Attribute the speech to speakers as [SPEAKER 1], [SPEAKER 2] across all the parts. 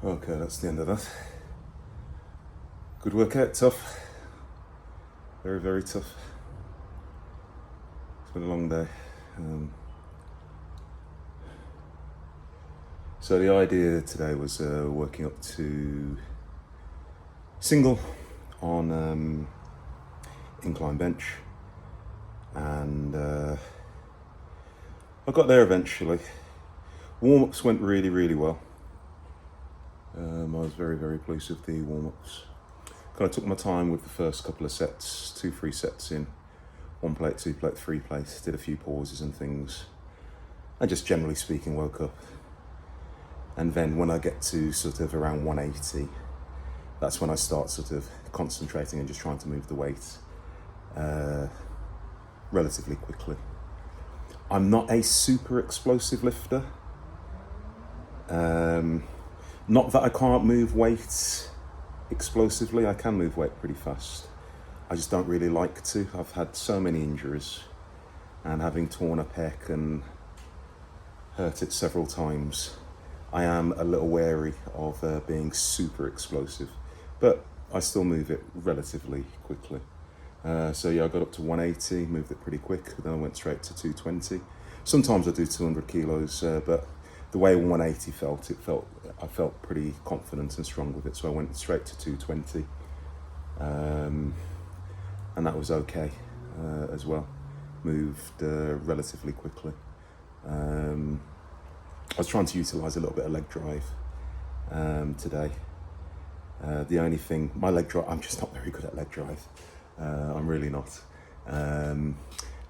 [SPEAKER 1] Okay, that's the end of that. Good workout, tough. Very, very tough. It's been a long day. So the idea today was working up to single on incline bench, and I got there eventually. Warm-ups went really, really well. I was very, very pleased with the warm-ups. Kind of took my time with the first couple of sets, 2-3 sets in, 1 plate, 2 plate, 3 plate, did a few pauses and things, and just generally speaking woke up. And then when I get to sort of around 180, that's when I start sort of concentrating and just trying to move the weight relatively quickly. I'm not a super explosive lifter. Not that I can't move weight explosively, I can move weight pretty fast. I just don't really like to. I've had so many injuries, and having torn a pec and hurt it several times, I am a little wary of being super explosive, but I still move it relatively quickly. So yeah, I got up to 180, moved it pretty quick, then I went straight to 220. Sometimes I do 200 kilos, but the way 180 I felt pretty confident and strong with it, so I went straight to 220, and that was okay as well. Moved relatively quickly. I was trying to utilise a little bit of leg drive today. The only thing, my leg drive, I'm just not very good at leg drive. I'm really not. And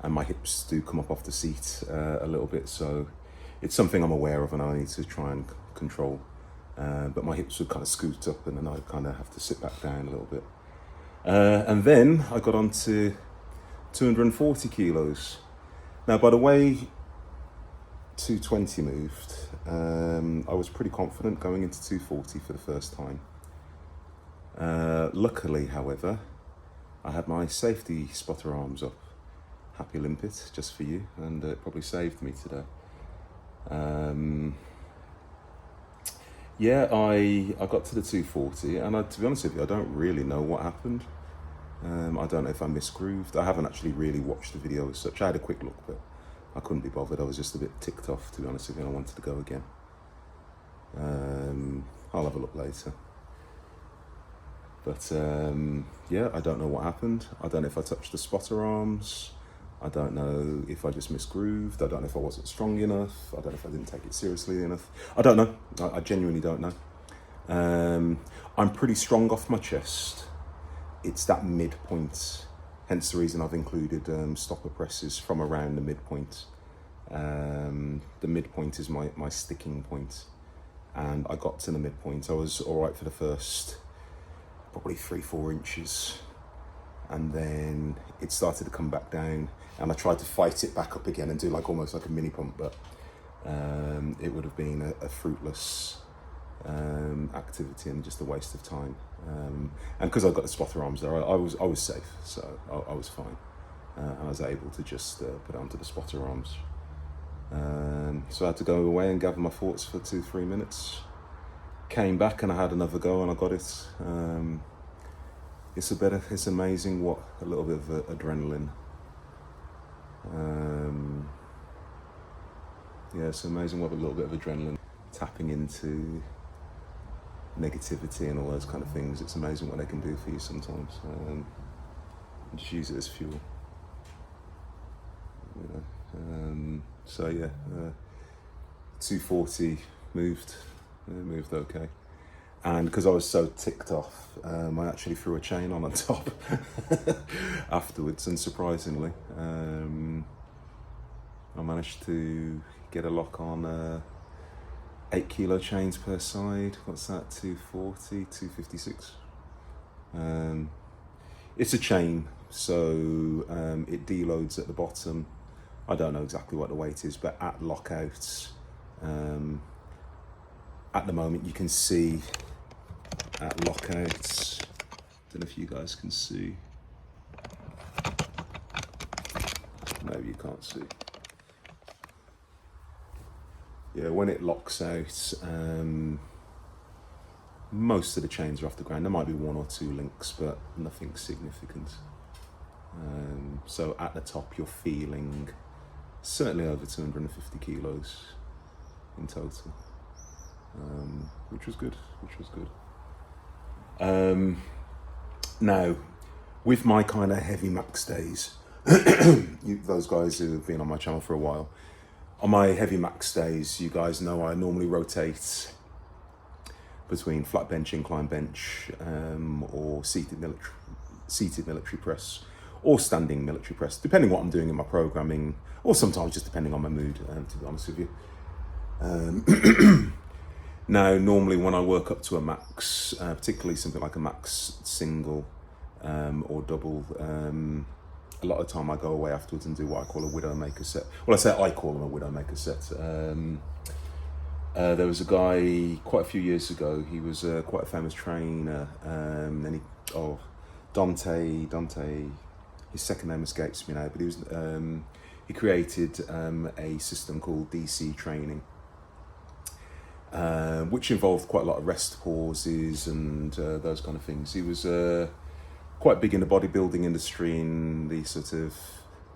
[SPEAKER 1] my hips do come up off the seat a little bit, so it's something I'm aware of and I need to try and control. But my hips would kind of scoot up and then I'd kind of have to sit back down a little bit. And then I got on to 240 kilos. Now, by the way 220 moved, I was pretty confident going into 240 for the first time. Luckily, however, I had my safety spotter arms up. Happy limpet, just for you, and it probably saved me today. Yeah, I got to the 240, and to be honest with you, I don't really know what happened. I don't know if I misgrooved. I haven't actually really watched the video as such. I had a quick look, but I couldn't be bothered. I was just a bit ticked off, to be honest with you, and I wanted to go again. I'll have a look later. But yeah, I don't know what happened. I don't know if I touched the spotter arms. I don't know if I just misgrooved. I don't know if I wasn't strong enough. I don't know if I didn't take it seriously enough. I don't know. I genuinely don't know. I'm pretty strong off my chest. It's that midpoint. Hence the reason I've included stopper presses from around the midpoint. The midpoint is my sticking point. And I got to the midpoint. I was all right for the first probably 3-4 inches. And then it started to come back down. And I tried to fight it back up again and do like almost like a mini pump, but it would have been a fruitless activity and just a waste of time. And because I got the spotter arms there, I was safe, so I was fine. And I was able to just put it onto the spotter arms. So I had to go away and gather my thoughts for 2-3 minutes. Came back and I had another go and I got it. It's amazing what a little bit of adrenaline. Yeah, it's amazing what a little bit of adrenaline, tapping into negativity and all those kind of things. It's amazing what they can do for you sometimes. Just use it as fuel. You know. So yeah, 240 moved okay. And because I was so ticked off, I actually threw a chain on top afterwards, and surprisingly, I managed to get a lock on 8 kilo chains per side. What's that, 240, 256? It's a chain, so it deloads at the bottom. I don't know exactly what the weight is, but at lockouts, at the moment you can see at lockouts, don't know if you guys can see, maybe you can't see. Yeah, when it locks out, Most of the chains are off the ground. There might be one or two links, but nothing significant. So at the top, you're feeling certainly over 250 kilos in total, which was good. Now, with my kind of heavy max days, those guys who have been on my channel for a while, on my heavy max days, you guys know I normally rotate between flat bench, incline bench, or seated military press, or standing military press, depending what I'm doing in my programming, or sometimes just depending on my mood, to be honest with you. Now, normally when I work up to a max, particularly something like a max single or double, a lot of the time I go away afterwards and do what I call a Widowmaker set. Well, I call them a Widowmaker set. There was a guy quite a few years ago. He was quite a famous trainer. Dante. His second name escapes me now, but he created a system called DC training, which involved quite a lot of rest pauses and those kind of things. He was quite big in the bodybuilding industry in the sort of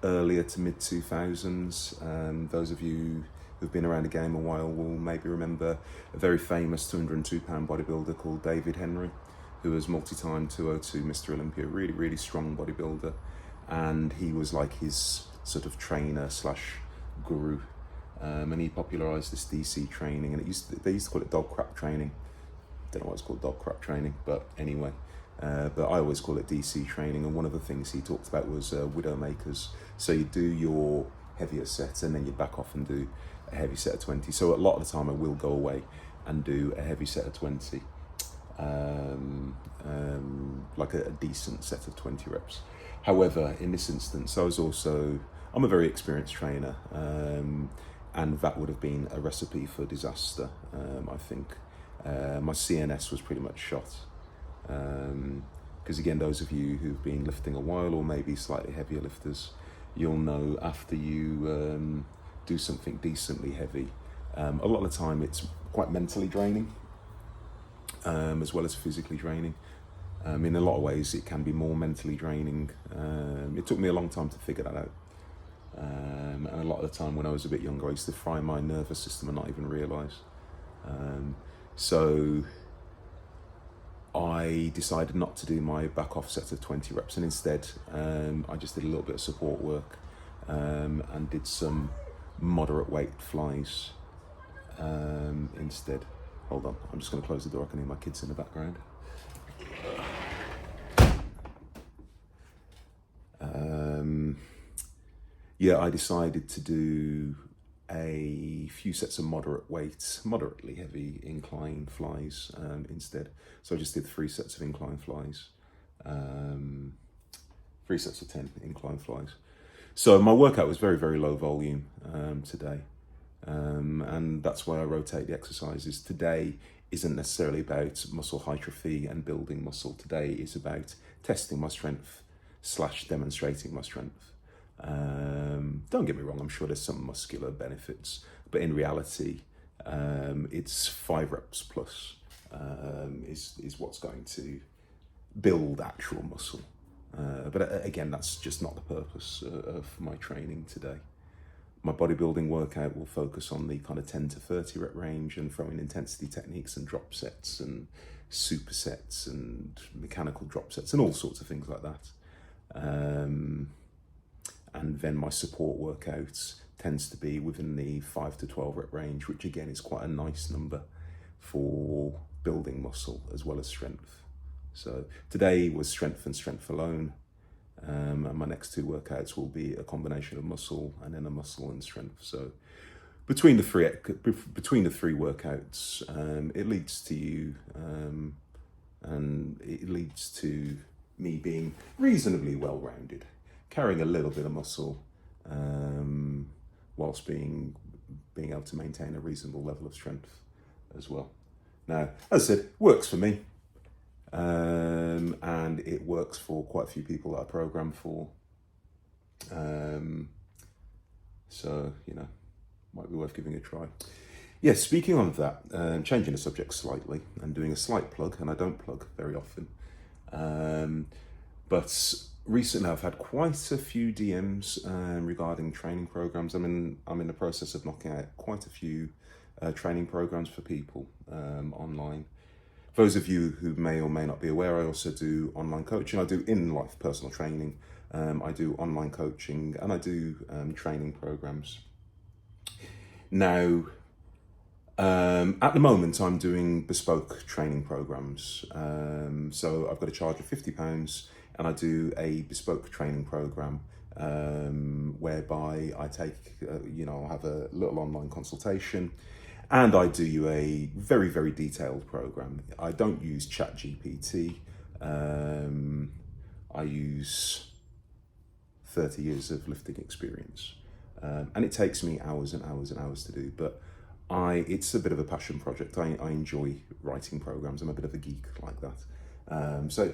[SPEAKER 1] earlier to mid 2000s. Those of you who've been around the game a while will maybe remember a very famous 202-pound bodybuilder called David Henry, who was multi-time 202 Mr. Olympia, really, really strong bodybuilder. And he was like his sort of trainer slash guru. And he popularized this DC training, and they used to call it dog crap training. Don't know why it's called dog crap training, but anyway. But I always call it DC training, and one of the things he talked about was Widowmakers. So you do your heavier set, and then you back off and do a heavy set of 20. So a lot of the time I will go away and do a heavy set of 20, like a decent set of 20 reps. However, in this instance, I'm a very experienced trainer, and that would have been a recipe for disaster, I think. My CNS was pretty much shot. Because again, those of you who've been lifting a while, or maybe slightly heavier lifters, you'll know after you do something decently heavy, a lot of the time it's quite mentally draining, as well as physically draining. In a lot of ways it can be more mentally draining. It took me a long time to figure that out. And a lot of the time when I was a bit younger, I used to fry my nervous system and not even realise. So I decided not to do my back off set of 20 reps, and instead I just did a little bit of support work, and did some moderate weight flies instead. Hold on, I'm just going to close the door. I can hear my kids in the background. I decided to do a few sets of moderately heavy incline flies instead. So I just did 3 sets of incline flies, 3 sets of 10 incline flies. So my workout was very, very low volume today. And that's why I rotate the exercises. Today isn't necessarily about muscle hypertrophy and building muscle. Today is about testing my strength / demonstrating my strength. Don't get me wrong, I'm sure there's some muscular benefits, but in reality, it's 5 reps plus is what's going to build actual muscle. But again, that's just not the purpose of my training today. My bodybuilding workout will focus on the kind of 10 to 30 rep range and throwing intensity techniques and drop sets and supersets and mechanical drop sets and all sorts of things like that. And then my support workouts tends to be within the 5 to 12 rep range, which again is quite a nice number for building muscle as well as strength. So today was strength and strength alone. And my next 2 workouts will be a combination of muscle and then a muscle and strength. So between the three workouts, it leads to you, and it leads to me being reasonably well-rounded, carrying a little bit of muscle, whilst being able to maintain a reasonable level of strength as well. Now, as I said, works for me. And it works for quite a few people that I program for. So, might be worth giving a try. Yeah, speaking of that, changing the subject slightly and doing a slight plug, and I don't plug very often, but recently I've had quite a few DMs regarding training programs. I'm in the process of knocking out quite a few training programs for people online. For those of you who may or may not be aware, I also do online coaching. I do in-life personal training. I do online coaching, and I do training programs. Now, at the moment, I'm doing bespoke training programs. So I've got a charge of £50, and I do a bespoke training program whereby I take, I'll have a little online consultation, and I do you a very, very detailed program. I don't use ChatGPT. I use 30 years of lifting experience. And it takes me hours and hours and hours to do, but it's a bit of a passion project. I enjoy writing programs. I'm a bit of a geek like that. So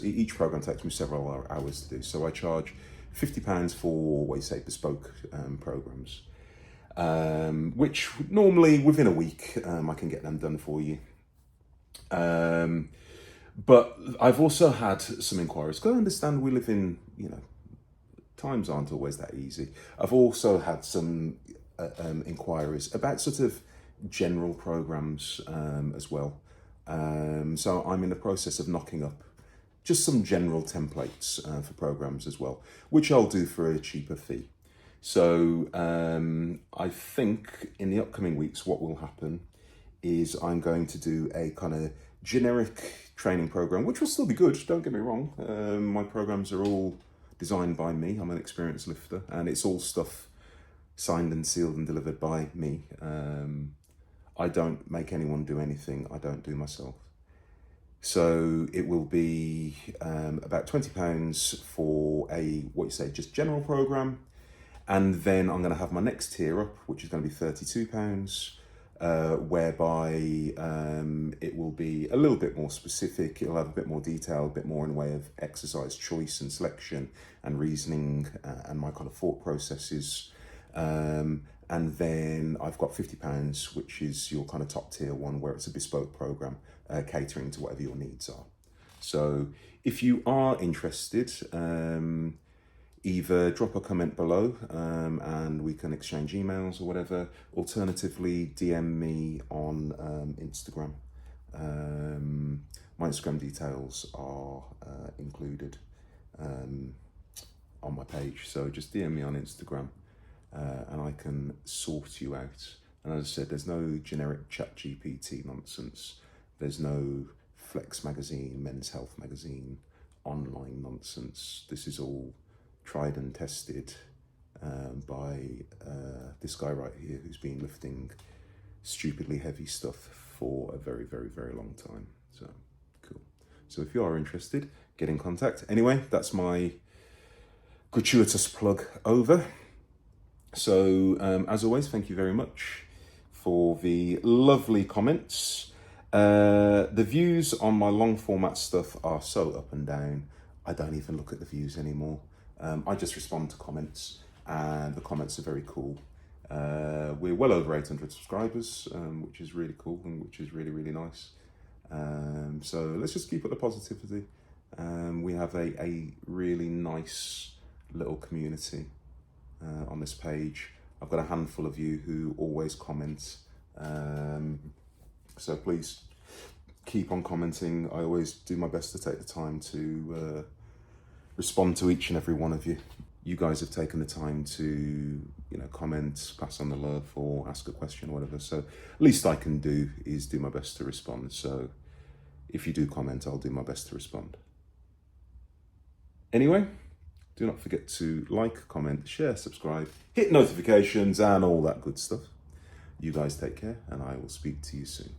[SPEAKER 1] each program takes me several hours to do. So I charge £50 for what you say bespoke programs, which normally within a week I can get them done for you. But I've also had some inquiries. Got to understand we live in, times aren't always that easy. I've also had some inquiries about sort of general programs as well. So I'm in the process of knocking up just some general templates for programs as well, which I'll do for a cheaper fee. So I think in the upcoming weeks, what will happen is I'm going to do a kind of generic training program, which will still be good, don't get me wrong. My programs are all designed by me. I'm an experienced lifter, and it's all stuff signed and sealed and delivered by me. I don't make anyone do anything I don't do myself. So it will be about £20 for just general program. And then I'm going to have my next tier up, which is going to be £32, whereby it will be a little bit more specific. It'll have a bit more detail, a bit more in the way of exercise choice and selection and reasoning and my kind of thought processes. And then I've got £50, which is your kind of top tier one, where it's a bespoke program catering to whatever your needs are. So if you are interested, either drop a comment below and we can exchange emails or whatever. Alternatively, DM me on Instagram. My Instagram details are included on my page. So just DM me on Instagram and I can sort you out. And as I said, there's no generic ChatGPT nonsense. There's no Flex magazine, Men's Health magazine, online nonsense. This is all tried and tested by this guy right here who's been lifting stupidly heavy stuff for a very, very, very long time. So cool. So if you are interested, get in contact. Anyway, that's my gratuitous plug over. So as always, thank you very much for the lovely comments. The views on my long format stuff are so up and down. I don't even look at the views anymore. I just respond to comments, and the comments are very cool. We're well over 800 subscribers, which is really cool and which is really, really nice. So let's just keep up the positivity. We have a really nice little community on this page. I've got a handful of you who always comment. So please keep on commenting. I always do my best to take the time to respond to each and every one of you. You guys have taken the time to, comment, pass on the love, or ask a question or whatever. So least I can do is do my best to respond. So if you do comment, I'll do my best to respond. Anyway, do not forget to like, comment, share, subscribe, hit notifications and all that good stuff. You guys take care, and I will speak to you soon.